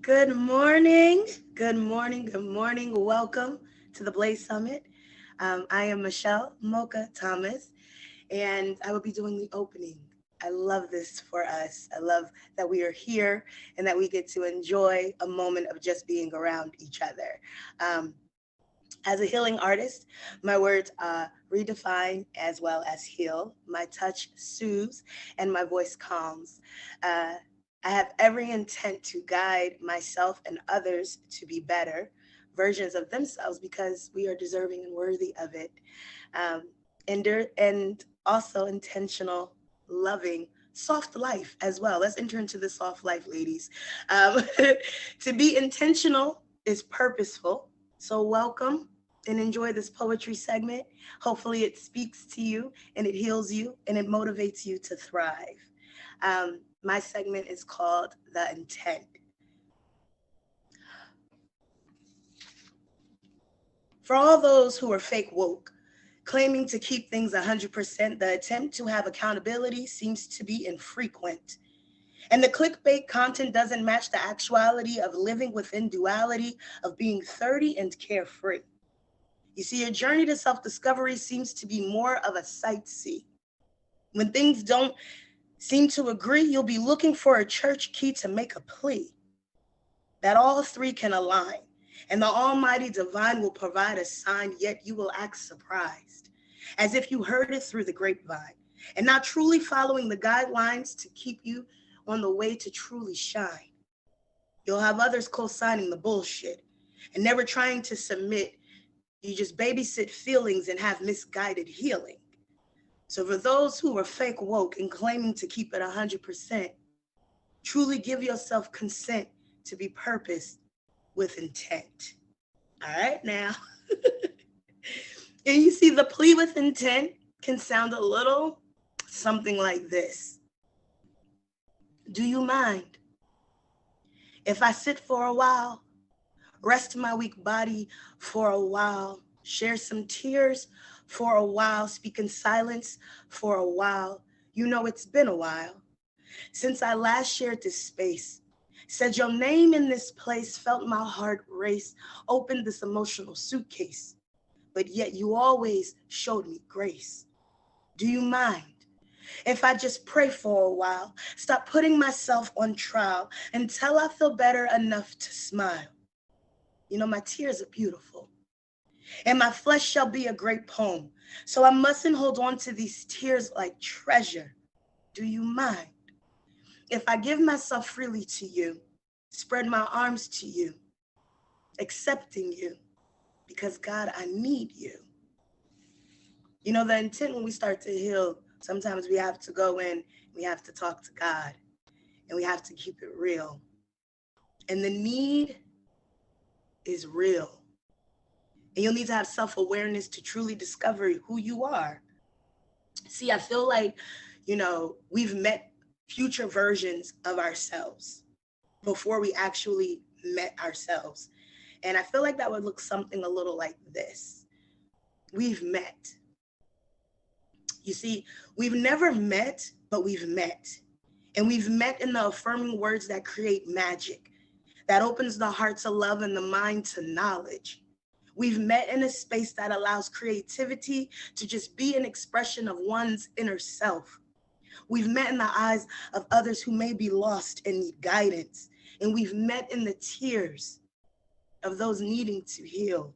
Good morning. Good morning. Good morning. Welcome to the Blaze Summit. I am Michelle Mocha Thomas, and I will be doing the opening. I love this for us. I love that we are here and that we get to enjoy a moment of just being around each other. Um, as a healing artist, my words redefine as well as heal. My touch soothes and my voice calms. Uh, I have every intent to guide myself and others to be better versions of themselves because we are deserving and worthy of it. Um, and also intentional, loving, soft life as well. Let's enter into the soft life, ladies. Um, to be intentional is purposeful. So, welcome and enjoy this poetry segment. Hopefully, it speaks to you and it heals you and it motivates you to thrive. My segment is called The Intent. For all those who are fake woke, claiming to keep things 100%, the attempt to have accountability seems to be infrequent. And the clickbait content doesn't match the actuality of living within duality of being 30 and carefree. You see, your journey to self discovery seems to be more of a sightsee. When things don't seem to agree, you'll be looking for a church key to make a plea that all three can align. And the Almighty Divine will provide a sign, yet you will act surprised, as if you heard it through the grapevine, and not truly following the guidelines to keep you on the way to truly shine. You'll have others co-signing the bullshit and never trying to submit. You just babysit feelings and have misguided healing. So for those who are fake woke and claiming to keep it 100%, truly give yourself consent to be purposed with intent. All right, now. And you see, the plea with intent can sound a little something like this. Do you mind if I sit for a while, rest my weak body for a while, share some tears for a while, speak in silence for a while? You know, it's been a while since I last shared this space. Said your name in this place, felt my heart race, opened this emotional suitcase, but yet you always showed me grace. Do you mind if I just pray for a while, stop putting myself on trial until I feel better enough to smile? You know, my tears are beautiful, and my flesh shall be a great poem, so I mustn't hold on to these tears like treasure. Do you mind if I give myself freely to you, spread my arms to you, accepting you, because God, I need you. You know, the intent when we start to heal, sometimes we have to go in, we have to talk to God, and we have to keep it real. And the need is real. And you'll need to have self-awareness to truly discover who you are. See, I feel like, we've met future versions of ourselves before we actually met ourselves. And I feel like that would look something a little like this. We've met. You see, we've never met, but we've met. And we've met in the affirming words that create magic, that opens the heart to love and the mind to knowledge. We've met in a space that allows creativity to just be an expression of one's inner self. We've met in the eyes of others who may be lost and need guidance. And we've met in the tears of those needing to heal.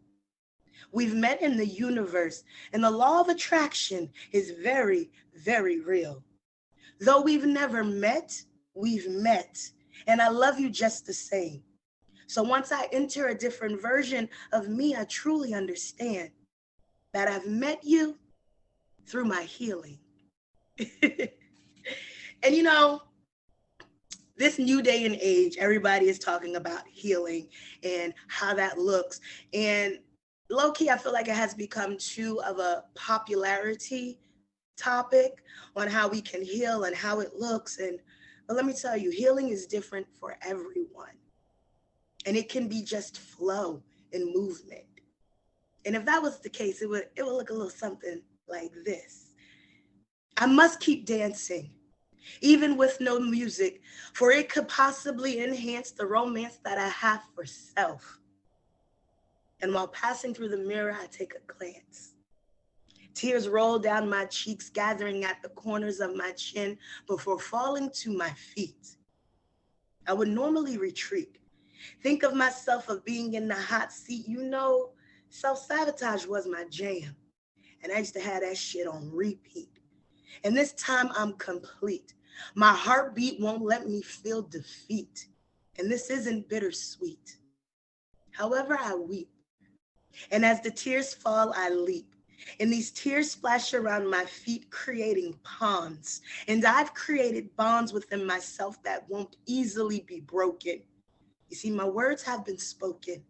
We've met in the universe, and the law of attraction is very, very real. Though we've never met, we've met. And I love you just the same. So once I enter a different version of me, I truly understand that I've met you through my healing. And this new day and age, everybody is talking about healing and how that looks. And low key, I feel like it has become too of a popularity topic on how we can heal and how it looks. But let me tell you, healing is different for everyone. And it can be just flow and movement. And if that was the case, it would look a little something like this. I must keep dancing even with no music, for it could possibly enhance the romance that I have for self. And while passing through the mirror, I take a glance. Tears roll down my cheeks, gathering at the corners of my chin before falling to my feet. I would normally retreat. Think of myself of being in the hot seat. Self-sabotage was my jam. And I used to have that shit on repeat. And this time I'm complete. My heartbeat won't let me feel defeat. And this isn't bittersweet. However, I weep. And as the tears fall, I leap. And these tears splash around my feet, creating ponds. And I've created bonds within myself that won't easily be broken. You see, my words have been spoken.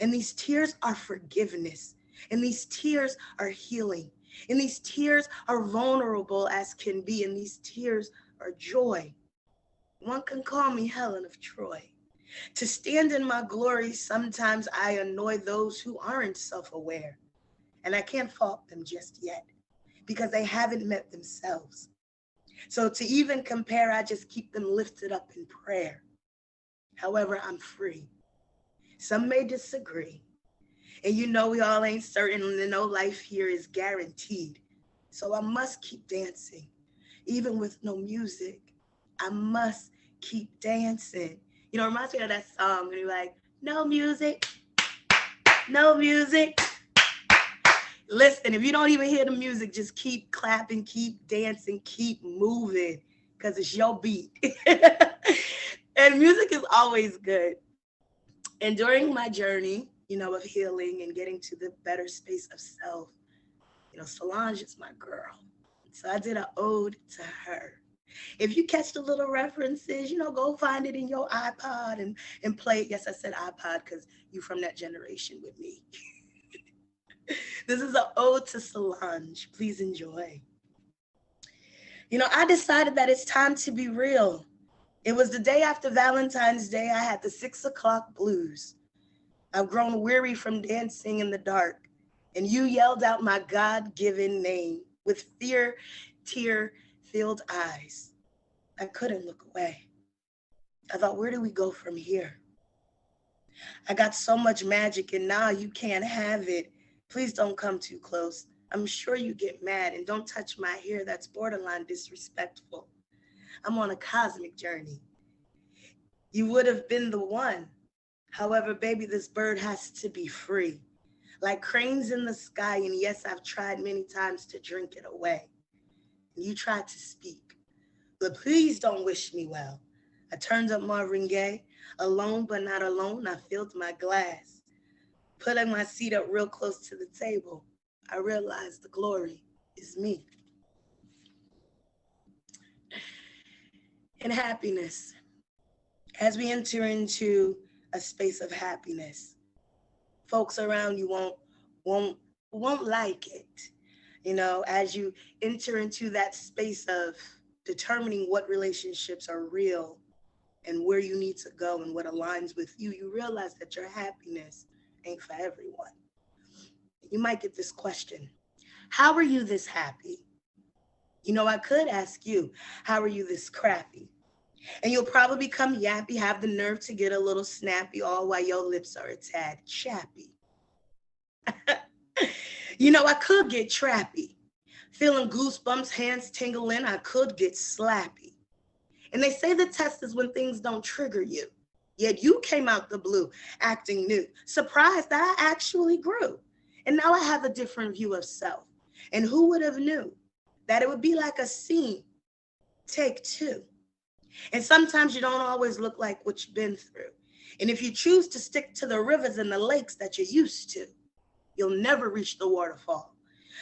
And these tears are forgiveness. And these tears are healing. And these tears are vulnerable as can be. And these tears are joy. One can call me Helen of Troy. To stand in my glory, sometimes I annoy those who aren't self-aware. And I can't fault them just yet because they haven't met themselves. So to even compare, I just keep them lifted up in prayer. However, I'm free. Some may disagree. And we all ain't certain and no life here is guaranteed. So I must keep dancing. Even with no music, I must keep dancing. It reminds me of that song when you're like, no music, no music. Listen, if you don't even hear the music, just keep clapping, keep dancing, keep moving, because it's your beat. And music is always good. And during my journey, of healing and getting to the better space of self, Solange is my girl. So I did an ode to her. If you catch the little references, go find it in your iPod and play it. Yes, I said iPod because you from that generation with me. This is an ode to Solange. Please enjoy. I decided that it's time to be real. It was the day after Valentine's Day. I had the 6 o'clock blues. I've grown weary from dancing in the dark, and you yelled out my God-given name with fear, tear-filled eyes. I couldn't look away. I thought, where do we go from here? I got so much magic, and now you can't have it. Please don't come too close. I'm sure you get mad, and don't touch my hair. That's borderline disrespectful. I'm on a cosmic journey. You would have been the one. However, baby, this bird has to be free. Like cranes in the sky, and yes, I've tried many times to drink it away. And you tried to speak, but please don't wish me well. I turned up Marvin Gaye, alone but not alone. I filled my glass, putting my seat up real close to the table. I realized the glory is me. And happiness. As we enter into a space of happiness, folks around you won't like it. As you enter into that space of determining what relationships are real and where you need to go and what aligns with you, you realize that your happiness ain't for everyone. You might get this question: how are you this happy? I could ask you, how are you this crappy? And you'll probably become yappy, have the nerve to get a little snappy, all while your lips are a tad chappy. I could get trappy. Feeling goosebumps, hands tingling, I could get slappy. And they say the test is when things don't trigger you. Yet you came out the blue, acting new, surprised that I actually grew. And now I have a different view of self. And who would have knew that it would be like a scene, take two. And sometimes you don't always look like what you've been through. And if you choose to stick to the rivers and the lakes that you're used to, you'll never reach the waterfall.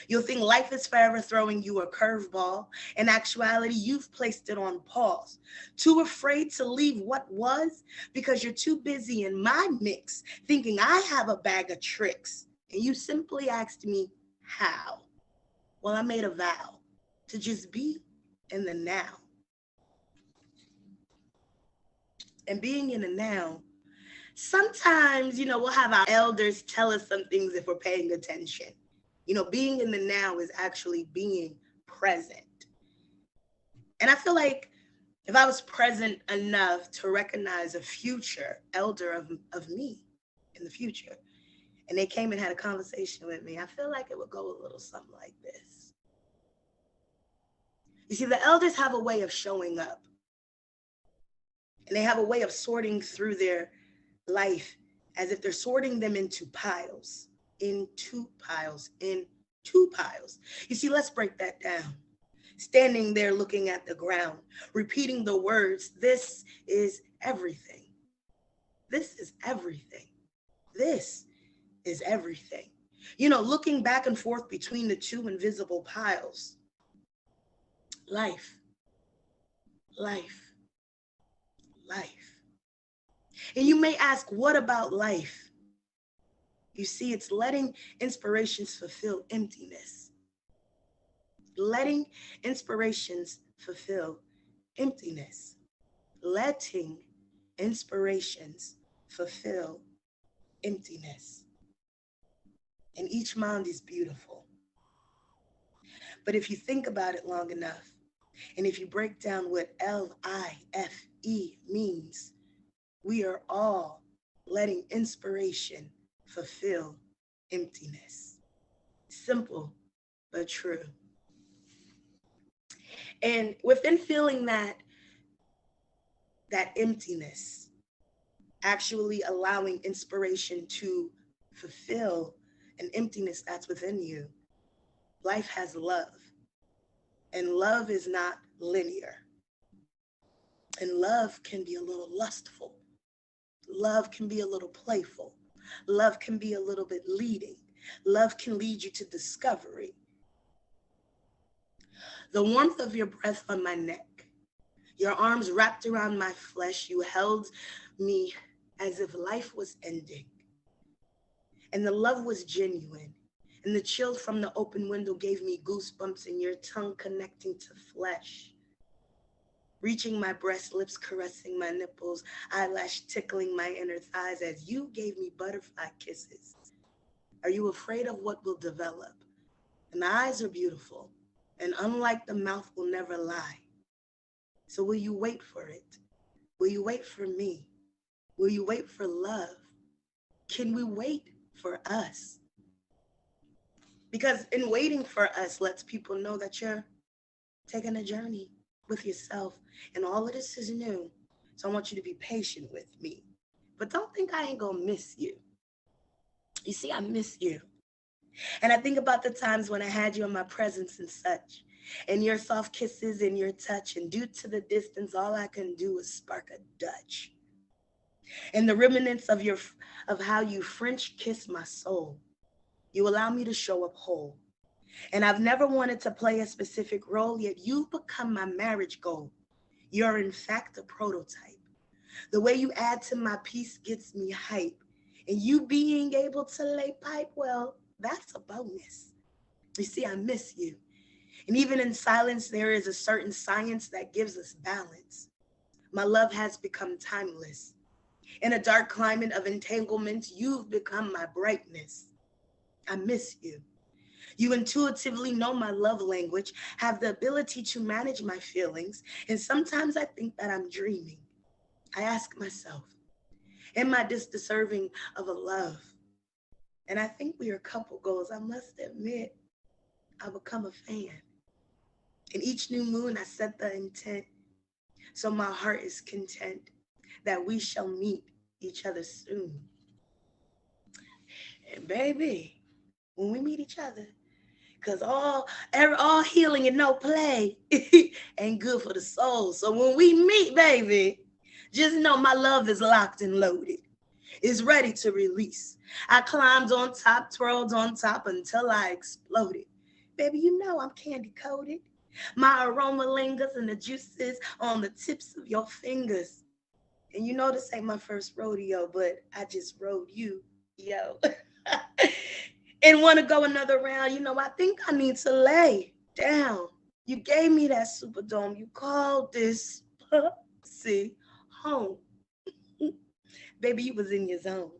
You'll think life is forever throwing you a curveball. In actuality, you've placed it on pause. Too afraid to leave what was because you're too busy in my mix, thinking I have a bag of tricks. And you simply asked me, how? Well, I made a vow to just be in the now. And being in the now, sometimes, we'll have our elders tell us some things if we're paying attention. Being in the now is actually being present. And I feel like if I was present enough to recognize a future elder of me in the future, and they came and had a conversation with me, I feel like it would go a little something like this. You see, the elders have a way of showing up, and they have a way of sorting through their life as if they're sorting them into piles, into piles, into piles. You see, let's break that down. Standing there looking at the ground, repeating the words, this is everything. This is everything. This is everything. You know, looking back and forth between the two invisible piles. Life, life, life. And you may ask, what about life? You see, it's letting inspirations fulfill emptiness. Letting inspirations fulfill emptiness. Letting inspirations fulfill emptiness. And each mound is beautiful. But if you think about it long enough, and if you break down what LIFE means, we are all letting inspiration fulfill emptiness. Simple, but true. And within feeling that emptiness, actually allowing inspiration to fulfill an emptiness that's within you, life has love. And love is not linear. And love can be a little lustful. Love can be a little playful. Love can be a little bit leading. Love can lead you to discovery. The warmth of your breath on my neck, your arms wrapped around my flesh, you held me as if life was ending. And the love was genuine. And the chill from the open window gave me goosebumps, and your tongue connecting to flesh. Reaching my breast, lips caressing my nipples, eyelash tickling my inner thighs as you gave me butterfly kisses. Are you afraid of what will develop? And the eyes are beautiful, and unlike the mouth, will never lie. So will you wait for it? Will you wait for me? Will you wait for love? Can we wait for us? Because in waiting for us lets people know that you're taking a journey with yourself, and all of this is new. So I want you to be patient with me. But don't think I ain't gonna miss you. You see, I miss you. And I think about the times when I had you in my presence and such, and your soft kisses and your touch, and due to the distance, all I can do is spark a Dutch. And the remnants of how you French kiss my soul. You allow me to show up whole. And I've never wanted to play a specific role, yet you've become my marriage goal. You're in fact a prototype. The way you add to my piece gets me hype. And you being able to lay pipe, well, that's a bonus. You see, I miss you. And even in silence, there is a certain science that gives us balance. My love has become timeless. In a dark climate of entanglement, you've become my brightness. I miss you. You intuitively know my love language, have the ability to manage my feelings, and sometimes I think that I'm dreaming. I ask myself, am I this deserving of a love? And I think we are couple goals. I must admit, I become a fan. In each new moon, I set the intent, so my heart is content that we shall meet each other soon. And baby, when we meet each other, because all healing and no play ain't good for the soul. So when we meet, baby, just know my love is locked and loaded. It's ready to release. I climbed on top, twirled on top until I exploded. Baby, you know I'm candy coated. My aroma lingers and the juices on the tips of your fingers. And you know this ain't my first rodeo, but I just rode you, yo. And want to go another round, you know, I think I need to lay down. You gave me that Superdome. You called this pussy home. Baby, you was in your zone.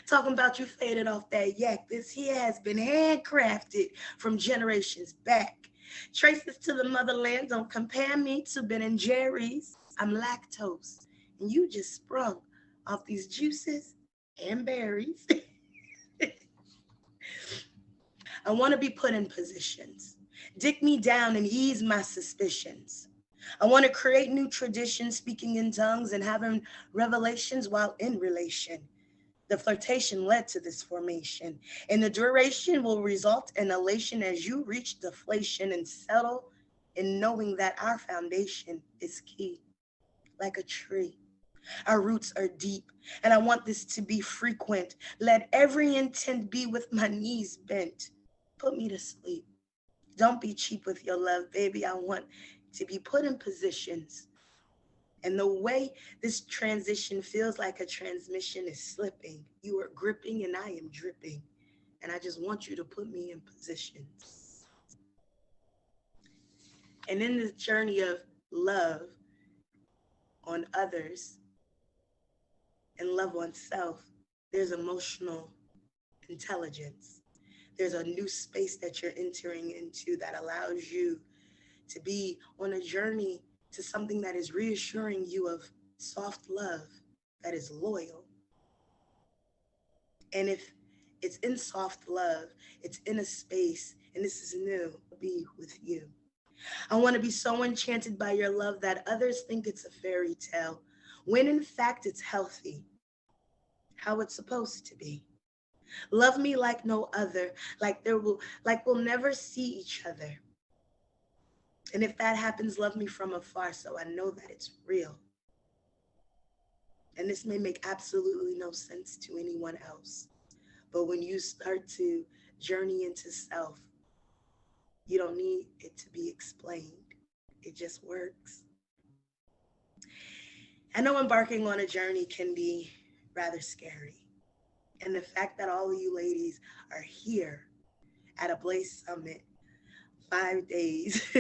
Talking about you faded off that yak. This here has been handcrafted from generations back. Traces to the motherland, don't compare me to Ben and Jerry's. I'm lactose, and you just sprung off these juices and berries. I want to be put in positions. Dick me down and ease my suspicions. I want to create new traditions, speaking in tongues and having revelations while in relation. The flirtation led to this formation, and the duration will result in elation as you reach deflation and settle in knowing that our foundation is key, like a tree. Our roots are deep, and I want this to be frequent. Let every intent be with my knees bent. Put me to sleep. Don't be cheap with your love, baby. I want to be put in positions. And the way this transition feels like a transmission is slipping. You are gripping and I am dripping. And I just want you to put me in positions. And in this journey of love on others and love oneself, there's emotional intelligence. There's a new space that you're entering into that allows you to be on a journey to something that is reassuring you of soft love that is loyal. And if it's in soft love, it's in a space, and this is new, be with you. I want to be so enchanted by your love that others think it's a fairy tale, when in fact it's healthy, how it's supposed to be. Love me like no other, like we'll never see each other. And if that happens, love me from afar so I know that it's real. And this may make absolutely no sense to anyone else. But when you start to journey into self, you don't need it to be explained. It just works. I know embarking on a journey can be rather scary. And the fact that all of you ladies are here at a Blaze Summit 5 days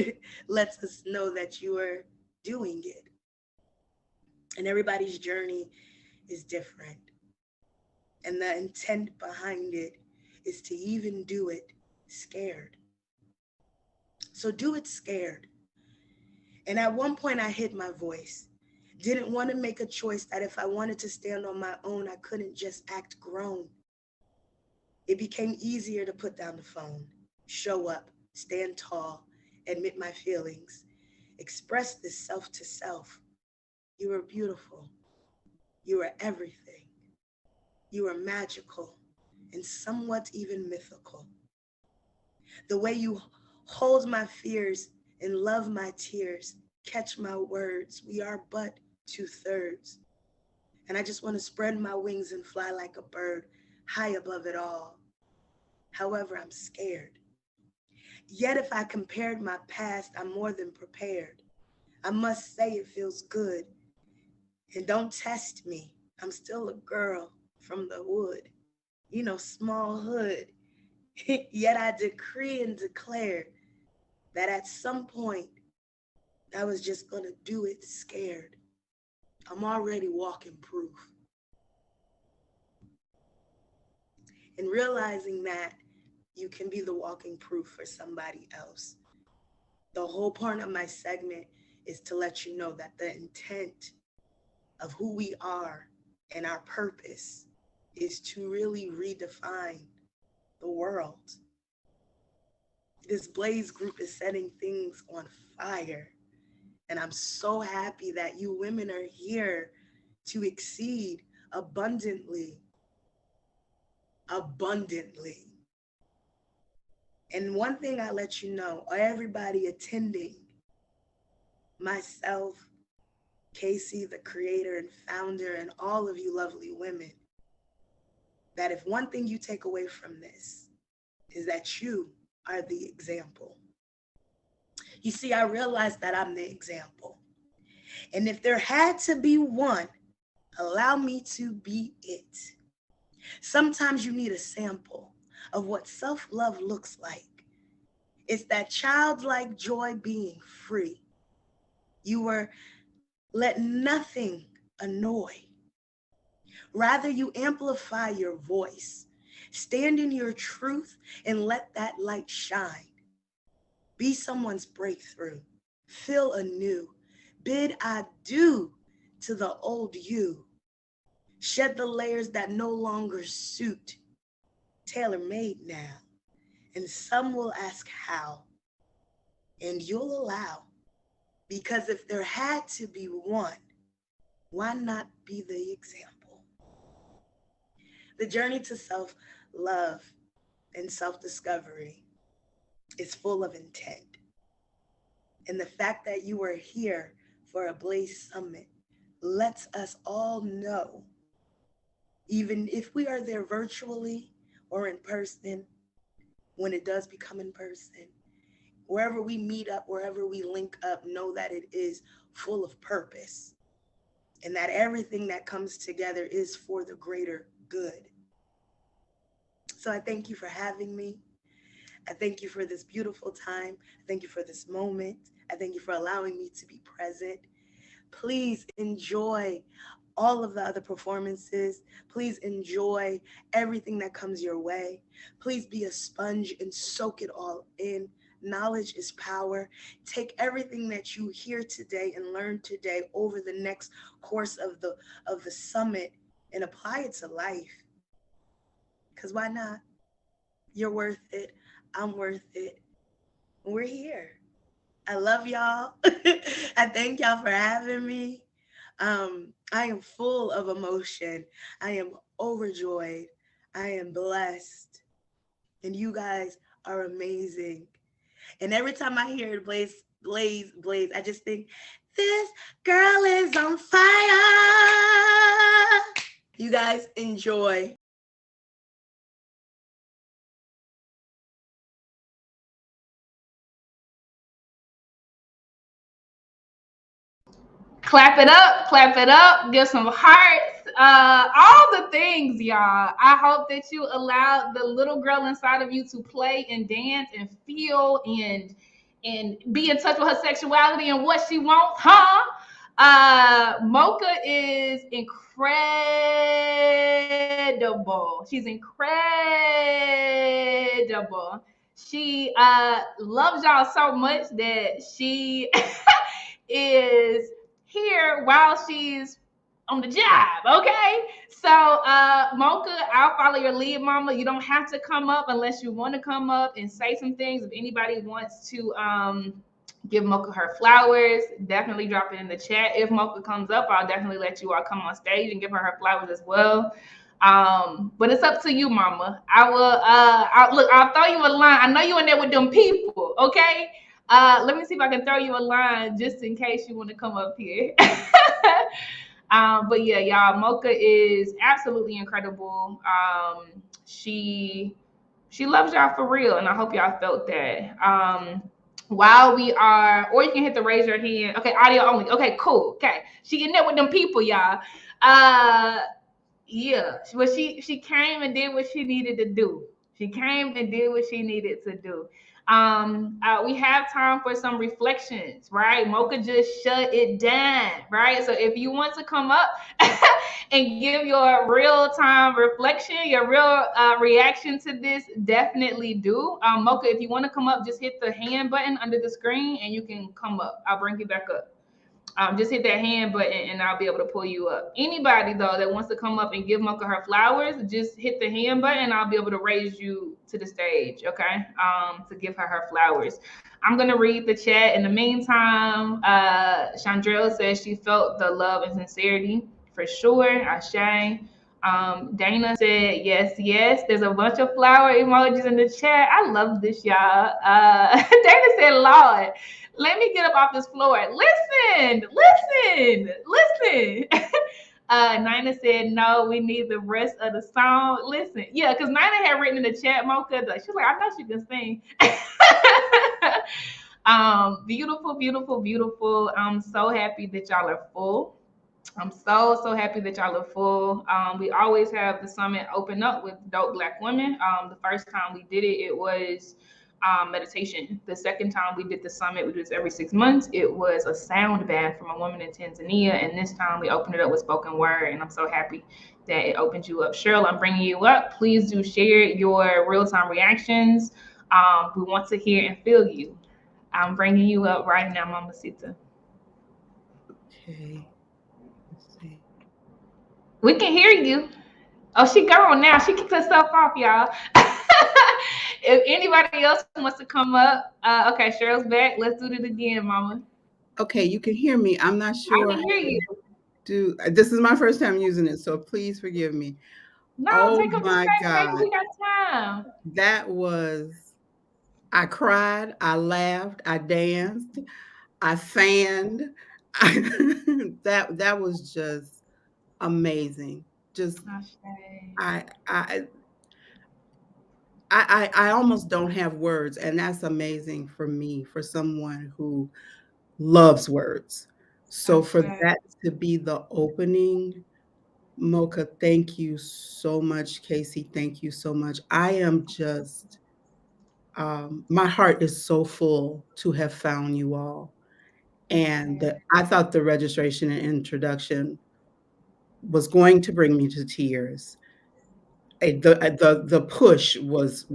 lets us know that you are doing it. And everybody's journey is different. And the intent behind it is to even do it scared. So do it scared. And at one point I hid my voice. Didn't want to make a choice that if I wanted to stand on my own, I couldn't just act grown. It became easier to put down the phone, show up, stand tall, admit my feelings, express this self to self. You are beautiful. You are everything. You are magical and somewhat even mythical. The way you hold my fears and love my tears, catch my words. We are but 2/3. And I just want to spread my wings and fly like a bird, high above it all. However, I'm scared. Yet if I compared my past, I'm more than prepared. I must say it feels good. And don't test me. I'm still a girl from the wood, small hood. Yet I decree and declare that at some point, I was just going to do it scared. I'm already walking proof. And realizing that you can be the walking proof for somebody else. The whole point of my segment is to let you know that the intent of who we are and our purpose is to really redefine the world. This Blaze group is setting things on fire. And I'm so happy that you women are here to exceed abundantly. Abundantly. And one thing I let you know, everybody attending, myself, Casey, the creator and founder, and all of you lovely women, that if one thing you take away from this is that you are the example. You see, I realized that I'm the example. And if there had to be one, allow me to be it. Sometimes you need a sample of what self-love looks like. It's that childlike joy being free. You were let nothing annoy. Rather, you amplify your voice. Stand in your truth and let that light shine. Be someone's breakthrough. Feel anew. Bid adieu to the old you. Shed the layers that no longer suit. Tailor-made now. And some will ask how. And you'll allow. Because if there had to be one, why not be the example? The journey to self-love and self-discovery is full of intent. And the fact that you are here for a Blaze Summit lets us all know, even if we are there virtually or in person, when it does become in person, wherever we meet up, wherever we link up, know that it is full of purpose and that everything that comes together is for the greater good. So I thank you for having me. I thank you for this beautiful time. I thank you for this moment. I thank you for allowing me to be present. Please enjoy all of the other performances. Please enjoy everything that comes your way. Please be a sponge and soak it all in. Knowledge is power. Take everything that you hear today and learn today over the next course of the summit and apply it to life. Because why not? You're worth it. I'm worth it. We're here. I love y'all. I thank y'all for having me. I am full of emotion. I am overjoyed. I am blessed. And you guys are amazing. And every time I hear it, Blaze, Blaze, Blaze, I just think, this girl is on fire. You guys enjoy. Clap it up, give some hearts, all the things, y'all. I hope that you allowed the little girl inside of you to play and dance and feel and be in touch with her sexuality and what she wants, huh? Mocha is incredible. She's incredible. She loves y'all so much that she is here while she's on the job. Okay. So Mocha, I'll follow your lead, mama. You don't have to come up unless you want to come up and say some things. If anybody wants to give Mocha her flowers, definitely drop it in the chat. If Mocha comes up, I'll definitely let you all come on stage and give her flowers as well. But it's up to you, mama. I'll throw you a line. I know you in there with them people, okay? Let me see if I can throw you a line just in case you want to come up here. But yeah, y'all, Mocha is absolutely incredible. She loves y'all for real, and I hope y'all felt that. While we are, or you can hit the raise your hand. Okay, audio only. Okay, cool. Okay, she in there with them people, y'all. Yeah, but she came and did what she needed to do. She came and did what she needed to do. We have time for some reflections, right? Mocha just shut it down, right? So if you want to come up and give your real time reflection, your real reaction to this, definitely do. Mocha, if you want to come up, just hit the hand button under the screen and you can come up. I'll bring you back up. Just hit that hand button and I'll be able to pull you up. Anybody though that wants to come up and give Mocha her flowers, just hit the hand button and I'll be able to raise you to the stage, okay? To give her flowers. I'm gonna read the chat. In the meantime, Chandrell says she felt the love and sincerity for sure. Ashe. Dana said yes, yes. There's a bunch of flower emojis in the chat. I love this, y'all. Dana said, Lord, let me get up off this floor. Listen. Nina said, no, we need the rest of the song. Listen, yeah, because Nina had written in the chat, Mocha, she's like, I know she can sing. Beautiful, beautiful, beautiful. I'm so happy that y'all are full. I'm so happy that y'all are full. We always have the summit open up with dope Black women. The first time we did it, it was meditation. The second time we did the summit, we do this every 6 months. It was a sound bath from a woman in Tanzania, and this time we opened it up with spoken word. And I'm so happy that it opened you up. Cheryl, I'm bringing you up. Please do share your real-time reactions. We want to hear and feel you. I'm bringing you up right now, Mama Sita. Okay. Let's see. We can hear you. Oh, she gone now. She kicked herself off, y'all. If anybody else wants to come up, okay, Cheryl's back. Let's do it again, Mama. Okay, you can hear me. I'm not I sure can how hear to you. do. This is my first time using it, so please forgive me. No, Oh take up the my space, baby. God, We got time. that was. I cried. I laughed. I danced. I fanned. That was just amazing. Just Ashe. I I I almost don't have words, and that's amazing for me, for someone who loves words. So for Ashe. that to be the opening, Mocha, thank you so much. Casey, thank you so much. I am just my heart is so full to have found you all. And Ashe. I thought the registration and introduction was going to bring me to tears. The push was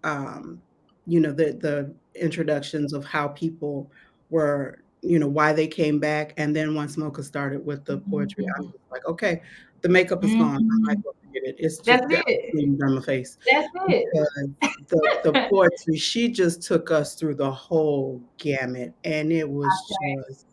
the introductions of how people were, why they came back, and then once Mocha started with the poetry, I was Mhm. just like, okay, the makeup is gone. I might Mhm. as well forget it. It's That's just that it. cream on my face That's it. because the poetry, she just took us through the whole gamut, and it was Ashe. just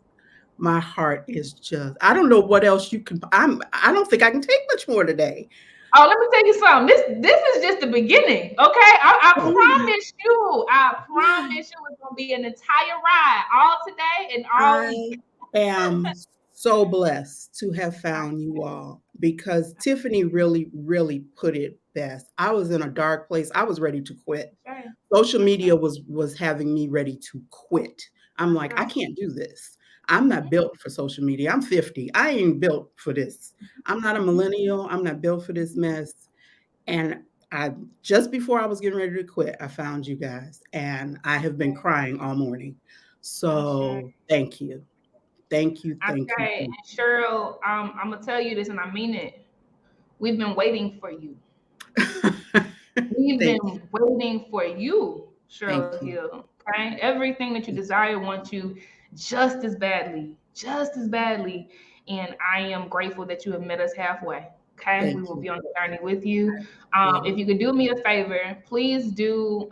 my heart is just I don't know what else you can I don't think I can take much more today. Oh, let me tell you something. This is just the beginning, okay? I Oh my promise you. I God. promise you, it's gonna be an entire ride, all today and all week. I am so blessed to have found you all because Tiffany really, really put it best. I was in a dark place. I was ready to quit. Ashe. Social Ashe. media was having me ready to quit. I'm like, I Ashe. can't do this. I'm not Mhm. built for social media. I'm 50. I ain't built for this. I'm not a Mhm. millennial. I'm not built for this mess. And I just before I was getting ready to quit, I found you guys and I have been crying all morning. Ashe. So thank you. Thank you. Thank you. Okay, Thank and Cheryl, I'm gonna tell you this, and I mean it. We've been waiting for you. you. We've Thank been waiting for you, Cheryl thank you. Hill. Okay, everything that you Thank desire, want you just as badly. And I am grateful that you have met us halfway. Okay, we thank will you. be on the journey with you. Will. If you could do me a favor, please do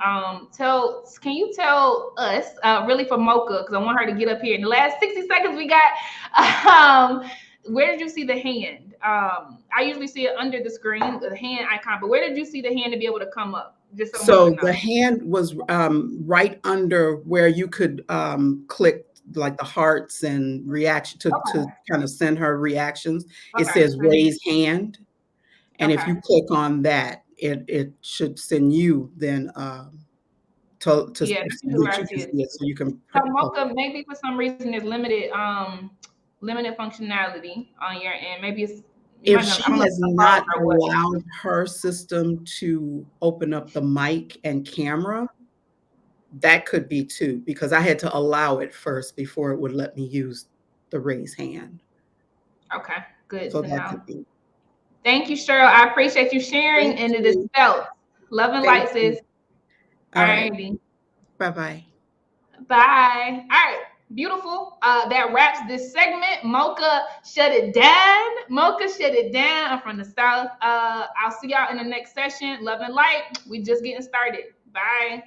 tell. Can you tell us, really for Mocha, because I want her to get up here in the last 60 seconds we got. Um, where did you see the hand? I usually see it under the screen, the hand icon, but where did you see the hand to be able to come up? Just so Mocha So the knows. hand was right under where you could click like the hearts and reaction to Okay. kind of send her reactions. It Okay. says raise hand. And if Okay. you click on that, it should send you then to Yeah, this is where which I you see can it. see it so you can So post. Mocha, maybe for some reason there's limited functionality on your end. Maybe it's you If might not. I don't she know if has it's a not browser or what. allowed her system to open up the mic and camera, that could be too, because I had to allow it first before it would let me use the raise hand. Okay. Good So to that know. could be. Thank you, Cheryl. I appreciate you sharing, Thank and it is you. felt. Love and Thank light, you. sis. All right. Alrighty. Bye bye. Bye. All right. Beautiful. That wraps this segment. Mocha shut it down. Mocha shut it down. I'm from the South. I'll see y'all in the next session. Love and light. We just getting started. Bye.